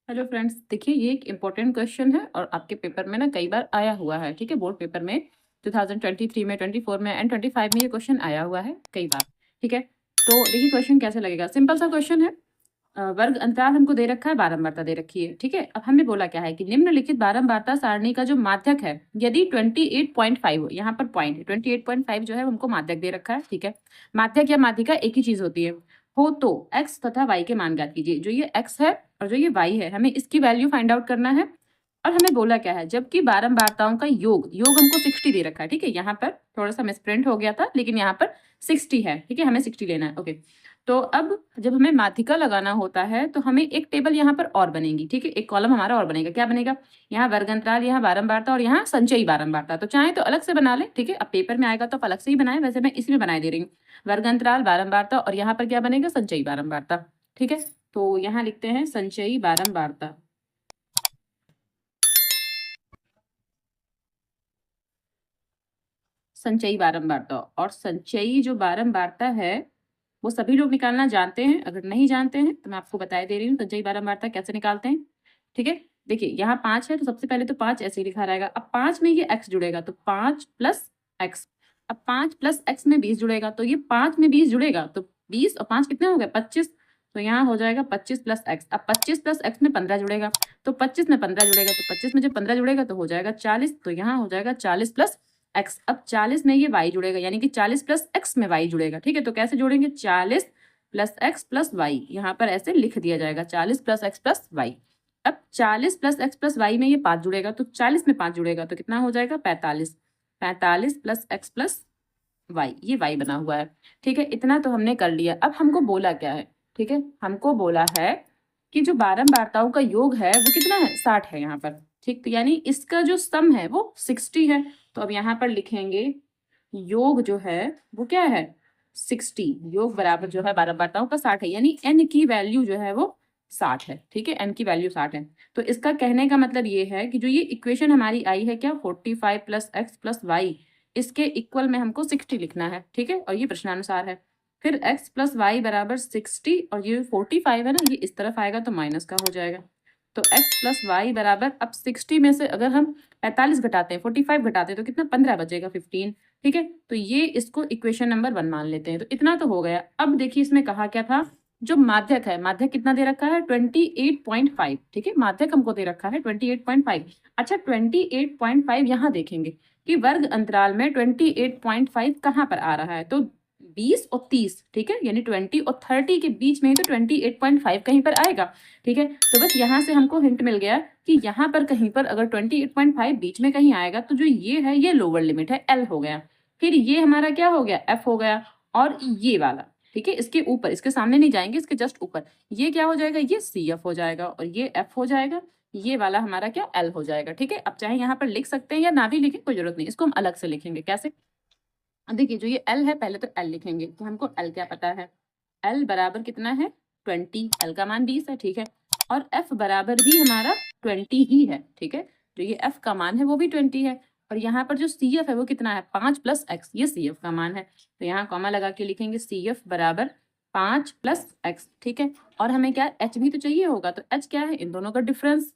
Hello friends, देखिए ये एक इम्पोर्टेंट क्वेश्चन है और आपके पेपर में ना कई बार आया हुआ है। ठीक है, बोर्ड पेपर में 2023 में, 24 में एंड 25 में ये क्वेश्चन आया हुआ है कई बार। ठीक है, तो देखिए क्वेश्चन कैसे लगेगा। सिंपल सा क्वेश्चन है। वर्ग अंतराल हमको दे रखा है, बारंबारता दे रखी है। ठीक है, अब हमें बोला क्या है कि निम्नलिखित बारंबारता सारणी का जो माध्यक है यदि 28.5 हो, यहाँ पर पॉइंट 28.5 जो है हमको माध्यक दे रखा है। ठीक है, माध्यक या माध्यिका एक ही चीज होती है। हो तो x तथा y के मान ज्ञात कीजिए। जो ये x है और जो ये y है, हमें इसकी वैल्यू फाइंड आउट करना है। और हमें बोला क्या है, जबकि बारंबारताओं का योग योग हमको 60 दे रखा है। ठीक है, यहाँ पर थोड़ा सा मिसप्रिंट हो गया था, लेकिन यहाँ पर 60 है। ठीक है, हमें 60 लेना है। ओके, तो अब जब हमें माध्यिका लगाना होता है तो हमें एक टेबल यहाँ पर और बनेगी। ठीक है, एक कॉलम हमारा और बनेगा। क्या बनेगा, यहाँ वर्ग अंतराल, यहाँ बारंबारता और यहाँ संचयी बारंबारता। तो चाहे तो अलग से बना ले। ठीक है, अब पेपर में आएगा तो आप अलग से ही बनाए, वैसे मैं इसी में बना दे रही हूँ। वर्ग अंतराल, बारंबारता और यहाँ पर क्या बनेगा, संचयी बारंबारता। ठीक है, तो यहाँ लिखते हैं संचयी बारंबारता। संचयी बारंबारता, और संचयी जो बारंबारता है वो सभी लोग निकालना जानते हैं। अगर नहीं जानते हैं तो मैं आपको बता दे रही हूँ संचयी बारंबारता कैसे निकालते हैं। ठीक है, देखिए यहाँ 5 है तो सबसे पहले तो 5 ऐसे ही लिखा रहेगा। अब 5 में ये x जुड़ेगा तो 5 प्लस x। अब 5 प्लस x में 20 जुड़ेगा तो ये 5 में 20 जुड़ेगा तो 20 और 5 कितने हो गए, 25। तो यहाँ हो जाएगा 25 प्लस x। अब 25 प्लस x में 15 जुड़ेगा तो 25 में 15 जुड़ेगा तो 25 में जब 15 जुड़ेगा तो हो जाएगा 40। तो यहाँ हो जाएगा 40 प्लस x। अब 40 में ये y जुड़ेगा, यानी कि 40 प्लस x में y जुड़ेगा। ठीक है, तो कैसे जोड़ेंगे, 40 प्लस x प्लस y, यहाँ पर ऐसे लिख दिया जाएगा 40 प्लस x प्लस y। अब 40 प्लस x प्लस y में ये 5 जुड़ेगा तो 40 में 5 जुड़ेगा तो कितना हो जाएगा, 45। 45 प्लस x प्लस y, ये y बना हुआ है। ठीक है, इतना तो हमने कर लिया। अब हमको बोला क्या है, ठीक है, हमको बोला है कि जो बारंबारताओं का योग है वो कितना है, 60 है यहाँ पर। ठीक, तो यानी इसका जो सम है वो 60 है। तो अब यहाँ पर लिखेंगे योग जो है वो क्या है, 60। योग बराबर जो है बारंबारताओं का 60 है, यानी n की वैल्यू जो है वो 60 है। ठीक है, n की वैल्यू 60 है। तो इसका कहने का मतलब ये है कि जो ये इक्वेशन हमारी आई है क्या, 45 प्लस एक्स प्लस वाई, इसके इक्वल में हमको 60 लिखना है। ठीक है, और ये प्रश्नानुसार है। फिर x प्लस वाई बराबर 60 और ये 45 है ना, ये इस तरफ आएगा तो माइनस का हो जाएगा। तो x प्लस वाई बराबर, अब 60 में से अगर हम 45 घटाते हैं, 45 घटाते हैं तो कितना, 15 बचेगा, 15। ठीक है, तो ये इसको इक्वेशन नंबर 1 मान लेते हैं। तो इतना तो हो गया। अब देखिए इसमें कहा क्या था, जो माध्यक है, माध्यक कितना दे रखा है, 28.5। ठीक है, माध्यक हमको दे रखा है 28.5। अच्छा, 28.5 यहाँ देखेंगे कि वर्ग अंतराल में 28.5 कहाँ पर आ रहा है, तो 20 और 30। ठीक है, यानी 20 और 30 के बीच में ही तो 28.5 कहीं पर आएगा। ठीक है, तो बस यहाँ से हमको हिंट मिल गया कि यहाँ पर कहीं पर अगर 28.5 बीच में कहीं आएगा तो जो ये है ये लोअर लिमिट है, L हो गया। फिर ये हमारा क्या हो गया, F हो गया। और ये वाला, ठीक है, इसके ऊपर, इसके सामने नहीं जाएंगे, इसके जस्ट ऊपर ये क्या हो जाएगा, ये CF हो जाएगा और ये F हो जाएगा। ये वाला हमारा क्या, L हो जाएगा। ठीक है, अब चाहे यहाँ पर लिख सकते हैं या ना भी लिखें, कोई जरूरत नहीं, इसको हम अलग से लिखेंगे। कैसे, देखिए जो ये L है, पहले तो L लिखेंगे। तो हमको L क्या पता है, L बराबर कितना है, 20। L का मान 20 है। ठीक है, और F बराबर भी हमारा 20 ही है। ठीक है, जो ये F का मान है वो भी 20 है। और यहाँ पर जो CF है वो कितना है, 5 प्लस x, ये CF का मान है। तो यहाँ कॉमा लगा के लिखेंगे CF बराबर 5 प्लस x। ठीक है, और हमें क्या, h भी तो चाहिए होगा, तो h क्या है, इन दोनों का डिफरेंस।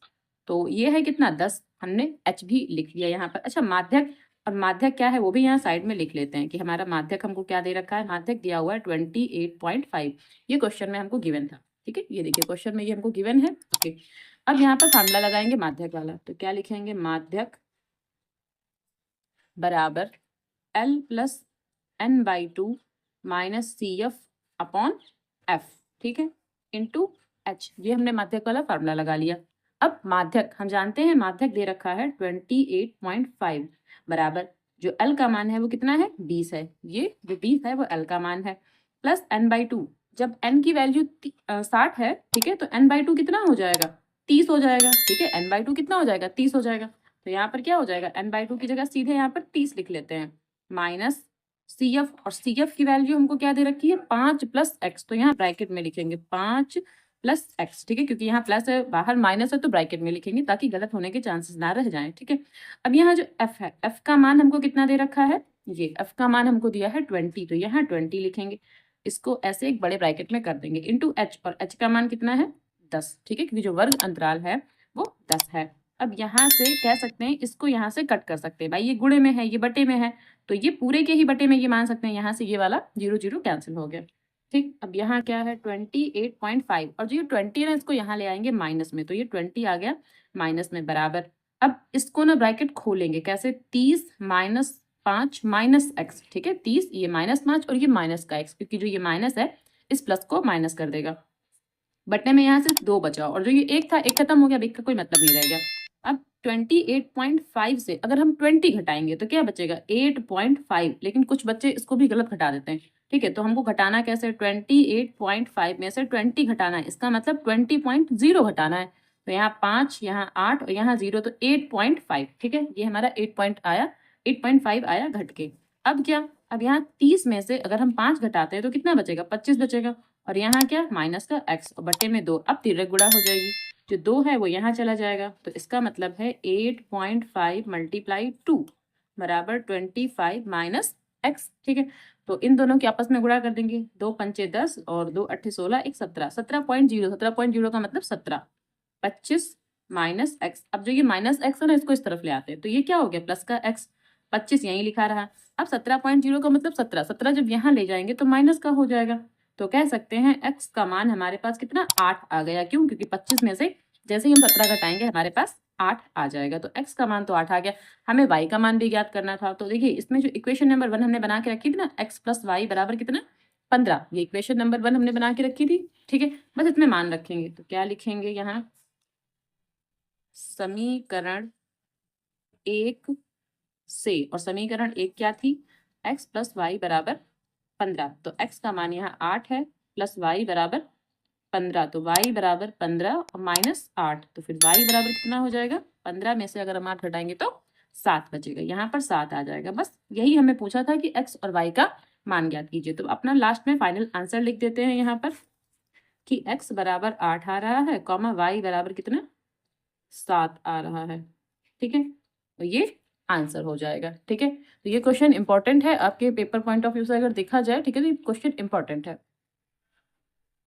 तो ये है कितना, 10। हमने h भी लिख लिया यहाँ पर। अच्छा, माध्यक, और माध्यक क्या है वो भी यहाँ साइड में लिख लेते हैं कि हमारा माध्यक हमको क्या दे रखा है, माध्यक दिया हुआ है 28.5। ये क्वेश्चन में हमको गिवन था। ठीक है, ये देखिए क्वेश्चन में ये हमको गिवन है। ओके, अब यहाँ पर फार्मूला लगाएंगे माध्यक वाला। तो क्या लिखेंगे, माध्यक बराबर L plus n/2 minus CF upon F। ठीक है, इंटू H। ये हमने माध्यक वाला फार्मूला लगा लिया। अब माध्यक हम जानते हैं, माध्यक दे रखा है 28.5 बराबर, जो L का मान है वो कितना है, 20 है। ये जो 20 है वो L का मान है, प्लस n/2। जब n की वैल्यू 60 है, ठीक है, तो n/2 कितना हो जाएगा, 30 हो जाएगा। ठीक है, n/2 कितना हो जाएगा, 30 हो जाएगा। तो यहाँ पर क्या हो जाएगा, n/2 की जगह सीधे यहाँ पर 30 लिख लेते हैं, माइनस CF, और CF की वैल्यू हमको क्या दे रखी है, 5 प्लस x। तो यहाँ ब्रैकेट में लिखेंगे 5 प्लस x। ठीक है, क्योंकि यहाँ प्लस है, बाहर माइनस है, तो ब्रैकेट में लिखेंगे ताकि गलत होने के चांसेस ना रह जाएं। ठीक है, अब यहाँ जो f है, f का मान हमको कितना दे रखा है, ये f का मान हमको दिया है 20। तो यहाँ 20 लिखेंगे, इसको ऐसे एक बड़े ब्रैकेट में कर देंगे, इंटू h, और h का मान कितना है, 10, ठीक है, क्योंकि जो वर्ग अंतराल है वो 10 है। अब यहाँ से कह सकते हैं, इसको यहाँ से कट कर सकते हैं, भाई ये गुणे में है, ये बटे में है, तो ये पूरे के ही बटे में ये मान सकते हैं, यहाँ से ये वाला 0 0 कैंसिल हो गया, ठीक। अब यहाँ क्या है 28.5, और जो ये 20 है ना, इसको यहाँ ले आएंगे माइनस में, तो ये 20 आ गया माइनस में बराबर। अब इसको ना ब्रैकेट खोलेंगे कैसे, 30 माइनस 5 माइनस x, ठीक है, 30 ये माइनस 5 और ये माइनस का x, क्योंकि जो ये माइनस है इस प्लस को माइनस कर देगा। बटने में यहाँ सिर्फ 2 बचा, और जो ये 1 था 1 खत्म हो गया, अब 1 का कोई मतलब नहीं रह गया। अब 28.5 से अगर हम 20 घटाएंगे तो क्या बचेगा 8.5, लेकिन कुछ बच्चे इसको भी गलत घटा देते हैं, ठीक है, तो हमको घटाना कैसे, 28.5 में से 20 घटाना है, इसका मतलब 20.0 घटाना है, तो यहाँ 5 यहाँ 8 और यहाँ 0, तो 8.5, ठीक है, ये हमारा 8.5 आया घट के। अब क्या, अब यहाँ 30 में से अगर हम 5 घटाते हैं तो कितना बचेगा, 25 बचेगा, और यहाँ क्या माइनस का x और बटे में 2, अब तिर्यक गुणा हो जाएगी, जो 2 है वो यहाँ चला जाएगा, तो इसका मतलब है 8.5 मल्टीप्लाई 2 बराबर 25 माइनस x, ठीक है, तो इन दोनों के आपस में गुणा कर देंगे, 2 पंचे 10 और 2 अट्ठे 16, 1 17, 17.0 का मतलब 17, 25 माइनस x। अब जो ये माइनस x है ना, इसको इस तरफ ले आते हैं, तो ये क्या हो गया प्लस का x, 25 यहीं लिखा रहा। अब 17.0 का मतलब 17, 17 जब यहाँ ले जाएंगे तो माइनस का हो जाएगा, तो कह सकते हैं x का मान हमारे पास कितना 8 आ गया, क्यों, क्योंकि 25 में से जैसे ही हम 17 घटाएंगे हमारे पास 8 आ जाएगा, तो x का मान तो 8 आ गया। हमें y का मान भी ज्ञात करना था, तो देखिए इसमें जो इक्वेशन नंबर 1 हमने बना के रखी थी ना, x प्लस वाई बराबर कितना 15, ये इक्वेशन नंबर 1 हमने बना के रखी थी, ठीक है, बस इसमें मान रखेंगे, तो क्या लिखेंगे यहाँ, समीकरण 1 से, और समीकरण 1 क्या थी, x प्लस वाई बराबर 15, तो x का मान यहाँ 8 है, प्लस y बराबर 15, तो y बराबर 15 और माइनस 8, तो फिर y बराबर कितना हो जाएगा, 15 में से अगर हम 8 घटाएंगे तो 7 बचेगा, यहाँ पर 7 आ जाएगा। बस यही हमें पूछा था कि x और y का मान ज्ञात कीजिए, तो अपना लास्ट में फाइनल आंसर लिख देते हैं यहाँ पर कि x बराबर 8 आ रहा है, कॉमा y बराबर कितना 7 आ रहा है, ठीक है, तो ये आंसर हो जाएगा, ठीक है। तो ये क्वेश्चन इंपॉर्टेंट है आपके पेपर पॉइंट ऑफ व्यू से अगर देखा जाए, ठीक है, तो ये क्वेश्चन इंपॉर्टेंट है।